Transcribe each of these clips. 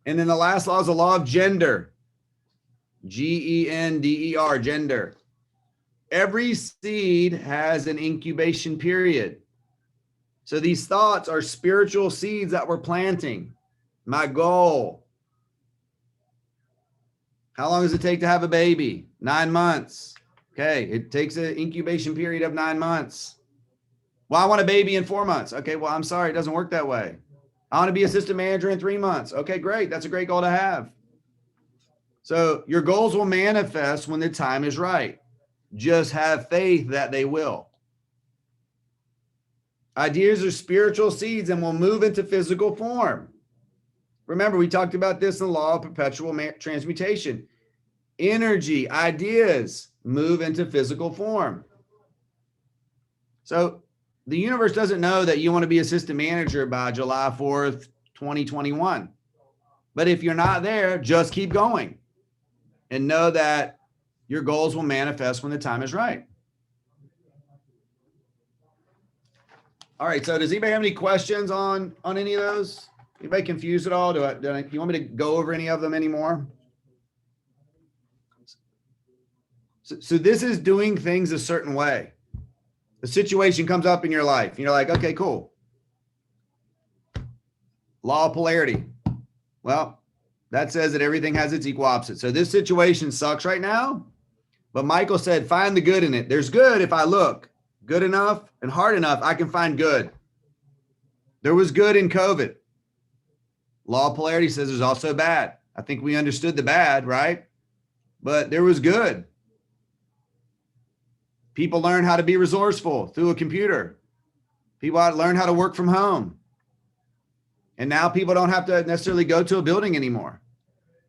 And then the last law is the law of gender. Gender, gender. Every seed has an incubation period. So these thoughts are spiritual seeds that we're planting. My goal. How long does it take to have a baby? 9 months. Okay, it takes an incubation period of 9 months. Well, I want a baby in 4 months. Okay, well, I'm sorry, it doesn't work that way. I want to be assistant manager in 3 months. Okay, great. That's a great goal to have. So your goals will manifest when the time is right. Just have faith that they will. Ideas are spiritual seeds and will move into physical form. Remember, we talked about this in the law of perpetual transmutation. Energy, ideas move into physical form. So the universe doesn't know that you want to be assistant manager by July 4th, 2021. But if you're not there, just keep going and know that your goals will manifest when the time is right. All right. So does anybody have any questions on any of those? Anybody confused at all? Do you want me to go over any of them anymore? So this is doing things a certain way. The situation comes up in your life. And you're like, okay, cool. Law of polarity. Well, that says that everything has its equal opposite. So this situation sucks right now. But Michael said, find the good in it. There's good if I look good enough and hard enough, I can find good. There was good in COVID. Law of polarity says there's also bad. I think we understood the bad, right? But there was good. People learn how to be resourceful through a computer. People learn how to work from home. And now people don't have to necessarily go to a building anymore.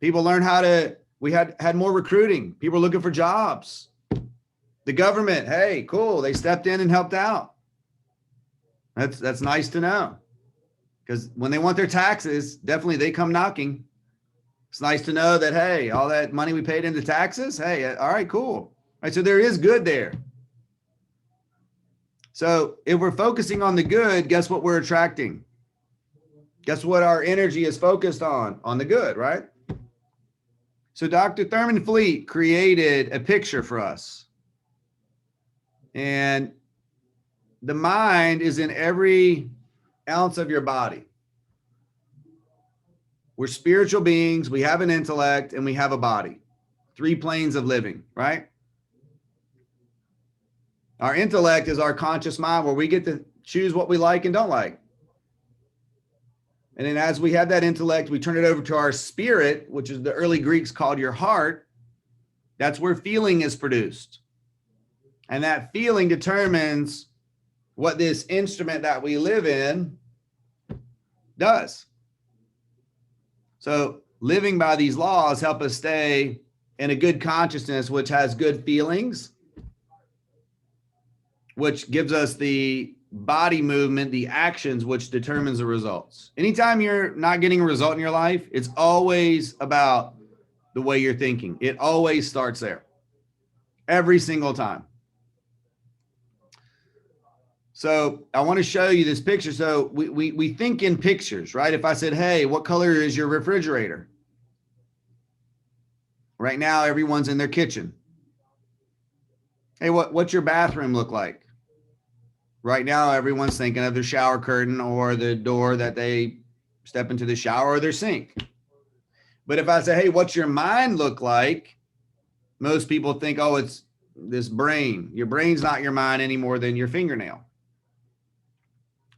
People learn how to, we had more recruiting. People are looking for jobs. The government, hey, cool. They stepped in and helped out. That's nice to know. Because when they want their taxes, definitely they come knocking. It's nice to know that, hey, all that money we paid into taxes, hey, all right, cool. All right, so there is good there. So if we're focusing on the good, guess what we're attracting? Guess what our energy is focused on the good, right? So Dr. Thurman Fleet created a picture for us. And the mind is in every ounce of your body. We're spiritual beings. We have an intellect and we have a body. 3 planes of living, right? Our intellect is our conscious mind where we get to choose what we like and don't like. And then as we have that intellect, we turn it over to our spirit, which is the early Greeks called your heart. That's where feeling is produced. And that feeling determines what this instrument that we live in does. So living by these laws help us stay in a good consciousness, which has good feelings, which gives us the body movement, the actions, which determines the results. Anytime you're not getting a result in your life, it's always about the way you're thinking. It always starts there. Every single time. So I want to show you this picture. So we think in pictures, right? If I said, hey, what color is your refrigerator? Right now, everyone's in their kitchen. Hey, what's your bathroom look like? Right now, everyone's thinking of their shower curtain or the door that they step into the shower or their sink. But if I say, hey, what's your mind look like? Most people think, oh, it's this brain. Your brain's not your mind any more than your fingernail.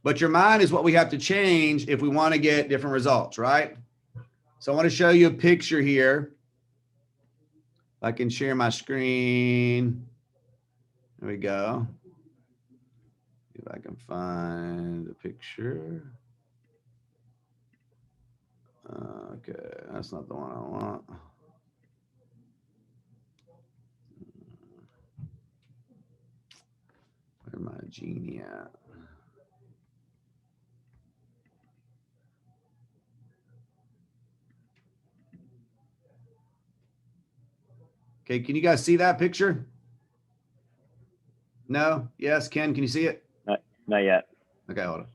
But your mind is what we have to change if we want to get different results, right? So I want to show you a picture here. I can share my screen. There we go. See if I can find the picture. Okay, that's not the one I want. Where's my genie at? Okay, can you guys see that picture? No? Yes, Ken, can you see it? Not yet. Okay, hold on. All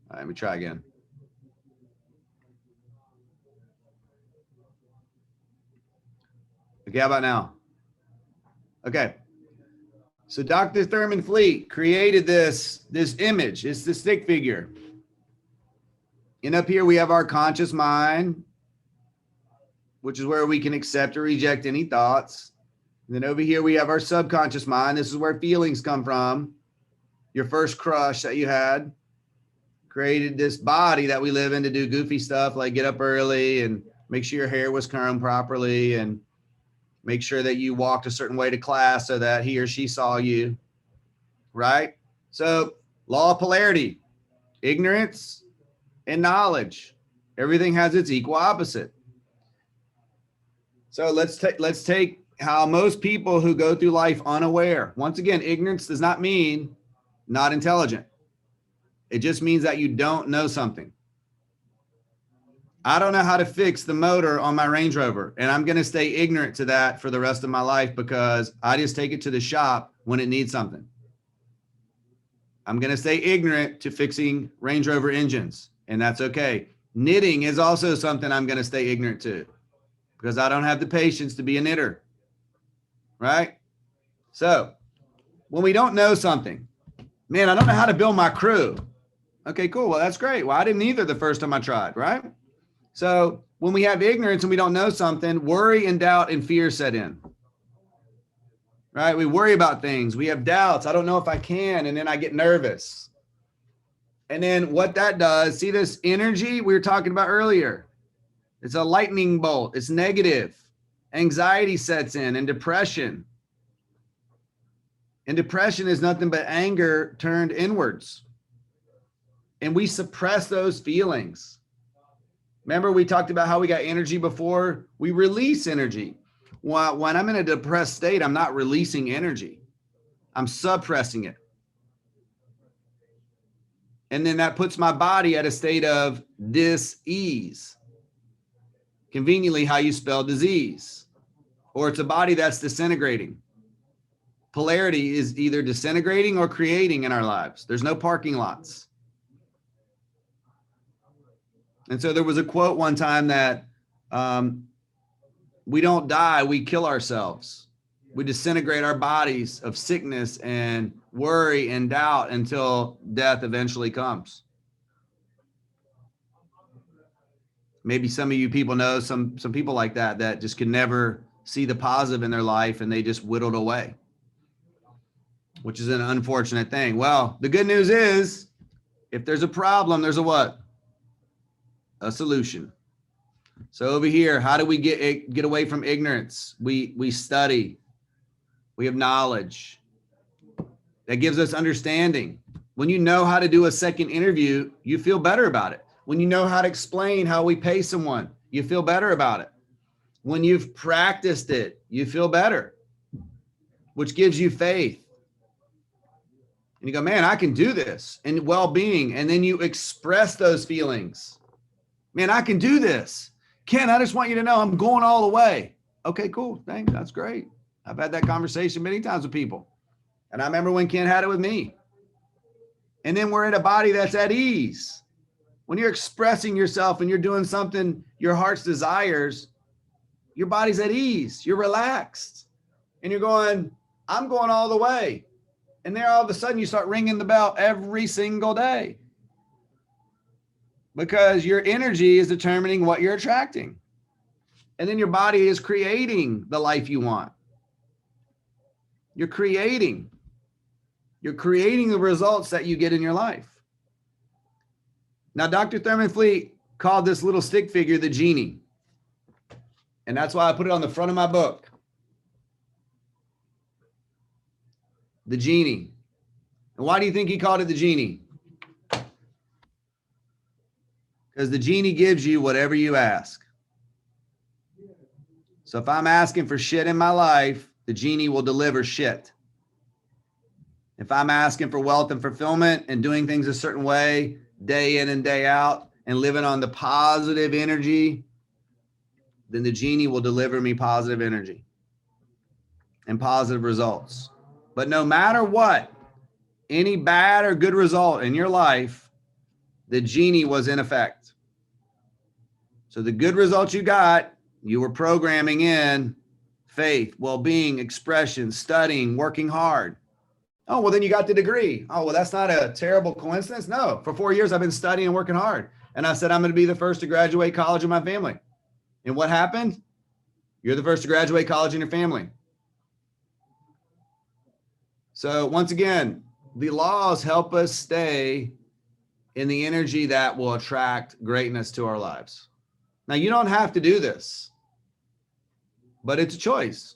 right, let me try again. Okay, how about now? Okay. So Dr. Thurman Fleet created this image. It's the stick figure. And up here we have our conscious mind, which is where we can accept or reject any thoughts. And then over here we have our subconscious mind. This is where feelings come from. Your first crush that you had created this body that we live in to do goofy stuff like get up early and make sure your hair was combed properly and make sure that you walked a certain way to class so that he or she saw you, right? So law of polarity, ignorance and knowledge. Everything has its equal opposite. So let's take how most people who go through life unaware. Once again, ignorance does not mean not intelligent. It just means that you don't know something. I don't know how to fix the motor on my Range Rover, and I'm going to stay ignorant to that for the rest of my life because I just take it to the shop when it needs something. I'm going to stay ignorant to fixing Range Rover engines, and that's okay. Knitting is also something I'm going to stay ignorant to because I don't have the patience to be a knitter, right? So when we don't know something, man, I don't know how to build my crew. Okay, cool. Well, that's great. Well, I didn't either the first time I tried, right? So when we have ignorance and we don't know something, worry and doubt and fear set in, right? We worry about things. We have doubts. I don't know if I can. And then I get nervous. And then what that does, see this energy we were talking about earlier? It's a lightning bolt. It's negative. Anxiety sets in and depression. And depression is nothing but anger turned inwards. And we suppress those feelings. Remember, we talked about how we got energy before? We release energy. When I'm in a depressed state, I'm not releasing energy. I'm suppressing it. And then that puts my body at a state of dis-ease. Conveniently, how you spell disease. Or it's a body that's disintegrating. Polarity is either disintegrating or creating in our lives. There's no parking lots. And so there was a quote one time that we don't die, we kill ourselves. We disintegrate our bodies of sickness and worry and doubt until death eventually comes. Maybe some of you people know some people like that just can never see the positive in their life and they just whittled away, which is an unfortunate thing. Well, the good news is if there's a problem, there's a what? A solution. So over here, how do we get away from ignorance? We study. We have knowledge. That gives us understanding. When you know how to do a second interview, you feel better about it. When you know how to explain how we pay someone, you feel better about it. When you've practiced it, you feel better, which gives you faith. And you go, man, I can do this, and well-being. And then you express those feelings. Man, I can do this. Ken, I just want you to know I'm going all the way. Okay, cool. Thanks. That's great. I've had that conversation many times with people. And I remember when Ken had it with me. And then we're in a body that's at ease. When you're expressing yourself and you're doing something your heart's desires, your body's at ease. You're relaxed. And you're going, I'm going all the way. And there all of a sudden you start ringing the bell every single day. Because your energy is determining what you're attracting. And then your body is creating the life you want. You're creating the results that you get in your life. Now, Dr. Thurman Fleet called this little stick figure the genie. And that's why I put it on the front of my book. The genie. And why do you think he called it the genie? Because the genie gives you whatever you ask. So if I'm asking for shit in my life, the genie will deliver shit. If I'm asking for wealth and fulfillment and doing things a certain way, day in and day out, and living on the positive energy, then the genie will deliver me positive energy and positive results. But no matter what, any bad or good result in your life, the genie was in effect. So the good results you got, you were programming in faith, well-being, expression, studying, working hard. Oh, well, then you got the degree. Oh, well, that's not a terrible coincidence. No, for 4 years, I've been studying and working hard. And I said, I'm going to be the first to graduate college in my family. And what happened? You're the first to graduate college in your family. So once again, the laws help us stay in the energy that will attract greatness to our lives. Now, you don't have to do this, but it's a choice.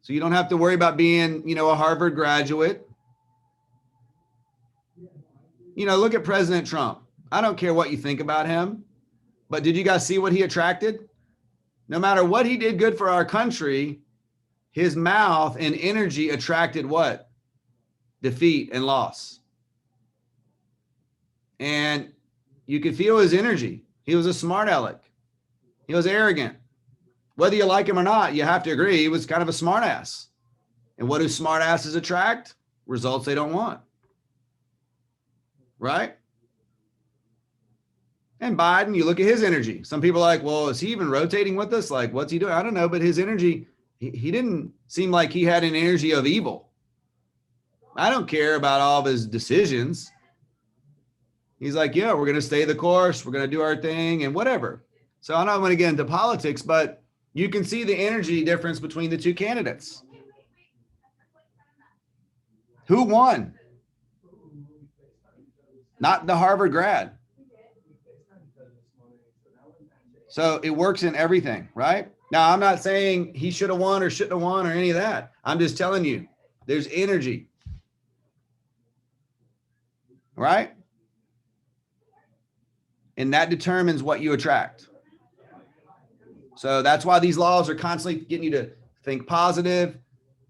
So you don't have to worry about being, a Harvard graduate. Look at President Trump. I don't care what you think about him, but did you guys see what he attracted? No matter what he did good for our country, his mouth and energy attracted what? Defeat and loss. And you could feel his energy. He was a smart aleck. He was arrogant. Whether you like him or not, you have to agree he was kind of a smart ass. And what do smart asses attract? Results they don't want. Right? And Biden, you look at his energy. Some people are like, well, is he even rotating with us? Like, what's he doing? I don't know. But his energy, he didn't seem like he had an energy of evil. I don't care about all of his decisions. He's like, yeah, we're going to stay the course. We're going to do our thing and whatever. So I don't want to get into politics, but you can see the energy difference between the two candidates. Who won? Not the Harvard grad. So it works in everything, right? Now, I'm not saying he should have won or shouldn't have won or any of that. I'm just telling you, there's energy. Right? And that determines what you attract. So that's why these laws are constantly getting you to think positive,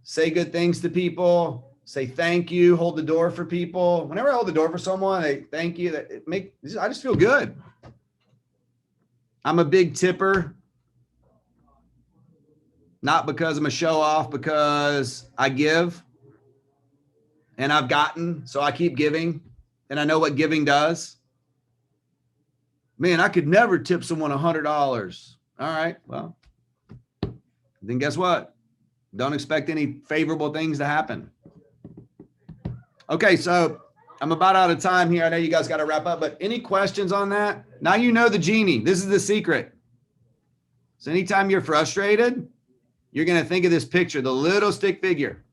say good things to people, say thank you, hold the door for people. Whenever I hold the door for someone, they thank you. I just feel good. I'm a big tipper, not because I'm a show off, because I give and I've gotten, so I keep giving and I know what giving does. Man, I could never tip someone $100. All right, well, then guess what? Don't expect any favorable things to happen. Okay, so I'm about out of time here. I know you guys got to wrap up, but any questions on that? Now you know the genie. This is the secret. So anytime you're frustrated, you're going to think of this picture, the little stick figure.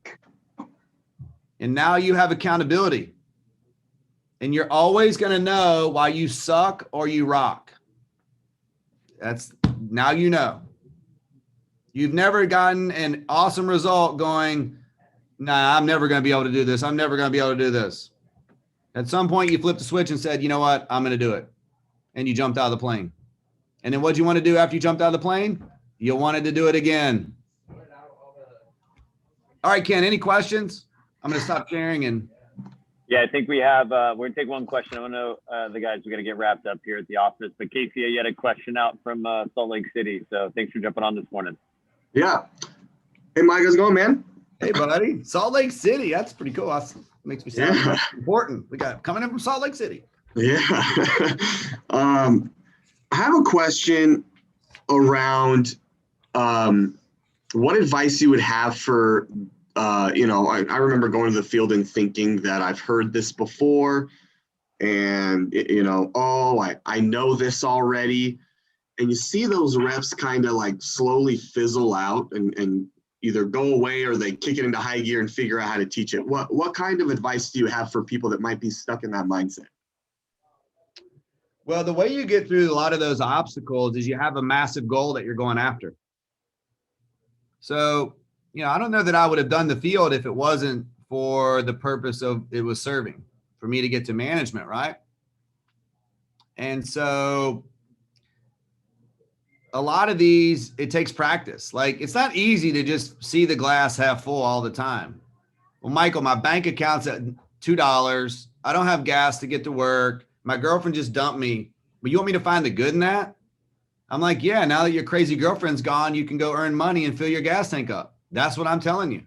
And now you have accountability. And you're always going to know why you suck or you rock. Now you know. You've never gotten an awesome result going, nah, I'm never going to be able to do this. I'm never going to be able to do this. At some point, you flipped the switch and said, you know what? I'm going to do it. And you jumped out of the plane. And then what'd you want to do after you jumped out of the plane? You wanted to do it again. All right, Ken, any questions? I'm going to stop sharing and. Yeah, I think we have, we're going to take one question. I know the guys are going to get wrapped up here at the office, but Casey, you had a question out from Salt Lake City. So thanks for jumping on this morning. Yeah. Hey, Mike, how's it going, man? Hey, buddy. Salt Lake City. That's pretty cool. That makes me sound important. We got coming in from Salt Lake City. Yeah. I have a question around what advice you would have for I remember going to the field and thinking that I've heard this before and, I know this already. And you see those reps kind of like slowly fizzle out and either go away or they kick it into high gear and figure out how to teach it. What kind of advice do you have for people that might be stuck in that mindset? Well, the way you get through a lot of those obstacles is you have a massive goal that you're going after. So, I don't know that I would have done the field if it wasn't for the purpose of it was serving for me to get to management, right? And so a lot of these, it takes practice. Like, it's not easy to just see the glass half full all the time. Well, Michael, my bank account's at $2. I don't have gas to get to work. My girlfriend just dumped me. But you want me to find the good in that? I'm like, yeah, now that your crazy girlfriend's gone, you can go earn money and fill your gas tank up. That's what I'm telling you.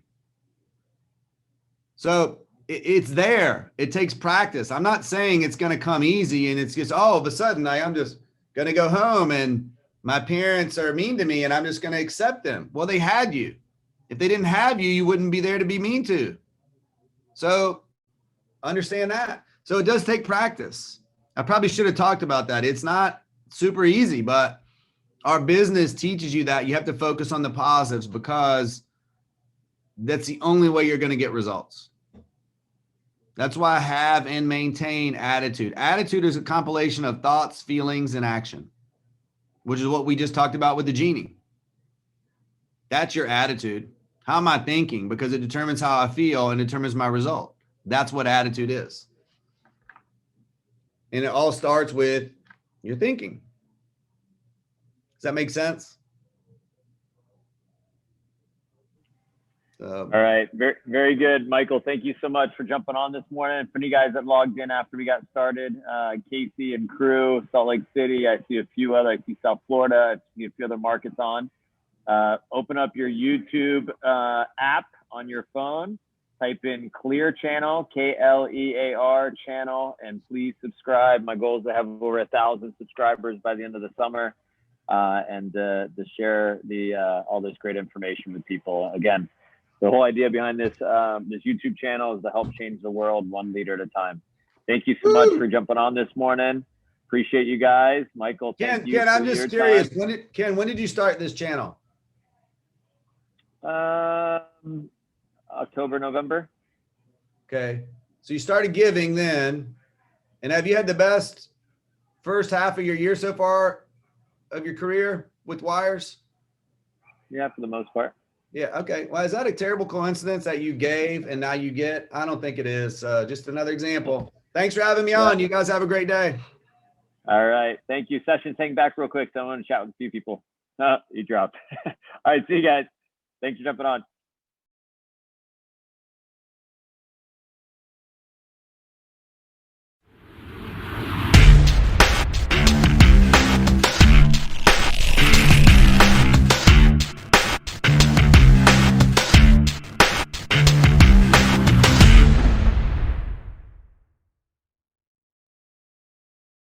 So it's there. It takes practice. I'm not saying it's going to come easy and it's just, all of a sudden I'm just going to go home and my parents are mean to me and I'm just going to accept them. Well, they had you. If they didn't have you, you wouldn't be there to be mean to. So understand that. So it does take practice. I probably should have talked about that. It's not super easy, but our business teaches you that you have to focus on the positives because that's the only way you're going to get results. That's why I have and maintain attitude. Attitude is a compilation of thoughts, feelings, and action, which is what we just talked about with the genie. That's your attitude. How am I thinking? Because it determines how I feel and determines my result. That's what attitude is. And it all starts with your thinking. Does that make sense? All right. Very, very good, Michael. Thank you so much for jumping on this morning. For you guys that logged in after we got started, Casey and crew, Salt Lake City. I see a few other. I see South Florida. I see a few other markets on. Open up your YouTube app on your phone. Type in KLear channel, KLear channel, and please subscribe. My goal is to have over 1,000 subscribers by the end of the summer, and to share all this great information with people. Again, the whole idea behind this this YouTube channel is to help change the world one leader at a time. Thank you so much for jumping on this morning. Appreciate you guys. Michael, thank you. Ken, I'm just curious. Time. When did you start this channel? October, November. Okay. So you started giving then, and have you had the best first half of your year so far of your career with wires? Yeah, for the most part. Yeah. Okay. Well, is that a terrible coincidence that you gave and now you get? I don't think it is. Just another example. Thanks for having me on. You guys have a great day. All right. Thank you. Sessions, hang back real quick. So I want to chat with a few people. You dropped. All right. See you guys. Thanks for jumping on.